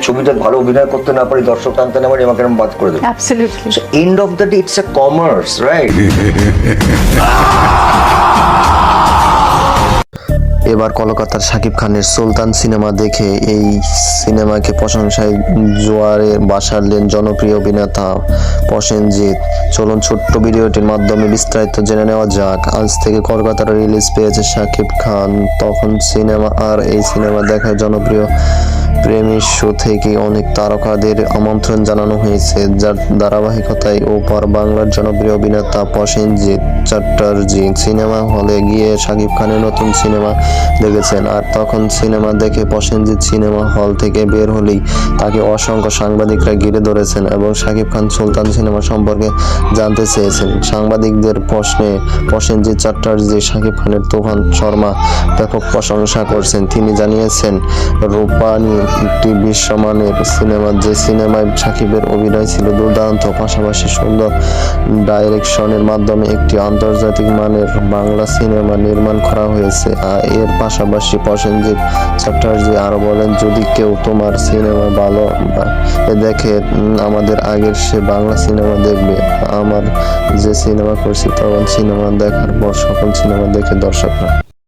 ছবিতে ভালো অভিনয় করতে না পারি, দর্শক টানতে না পারি, আমাকে এরকম বাদ করে দেবে। Absolutely. End of the day it's a commerce, right? এবার কলকাতার শাকিব খানের সুলতান সিনেমা দেখে এই সিনেমাকে প্রশংসায় জোয়ারে ভাসালেন জনপ্রিয় অভিনেতা প্রসেনজিৎ। চলুন ছোট্ট ভিডিওটির মাধ্যমে বিস্তারিত জেনে নেওয়া যাক। আজ থেকে কলকাতার রিলিজ পেয়েছে শাকিব খান তখন সিনেমা। আর এই সিনেমা দেখায় জনপ্রিয় প্রেমিস শো থেকে অনেক তারকাদের আমন্ত্রণ জানানো হয়েছে, যার ধারাবাহিকতায় ওপার বাংলার জনপ্রিয় অভিনেতা প্রসেনজিৎ চ্যাটার্জি সিনেমা হলে গিয়ে শাকিব খানের নতুন সিনেমা দেখেছেন। আর তখন সিনেমা দেখে প্রসেনজিৎ সিনেমা হল থেকে বের হলেই তাকে অসংখ্য সাংবাদিকরা ঘিরে ধরেছেন এবং শাকিব খান সুলতান সিনেমা সম্পর্কে জানতে চেয়েছেন। সাংবাদিকদের প্রশ্নে প্রসেনজিৎ চ্যাটার্জি শাকিব খানের তুফান শর্মা ব্যাপক প্রশংসা করছেন। তিনি জানিয়েছেন, রূপানি একটি বিশ্বমানের সিনেমা, যে সিনেমায় শাকিবের অভিনয় ছিল দুর্দান্ত, পাশাপাশি সুন্দর ডাইরেকশনের মাধ্যমে একটি আন্তর্জাতিক মানের বাংলা সিনেমা নির্মাণ করা হয়েছে। এর পাশাপাশি প্রসেনজিৎ চ্যাটার্জি আরো বলেন, যদি কেউ তোমার সিনেমা ভালো দেখে আমাদের আগের সে বাংলা সিনেমা দেখবে। আমার যে সিনেমা করছি তখন সিনেমা দেখার পর সকল সিনেমা দেখে দর্শকরা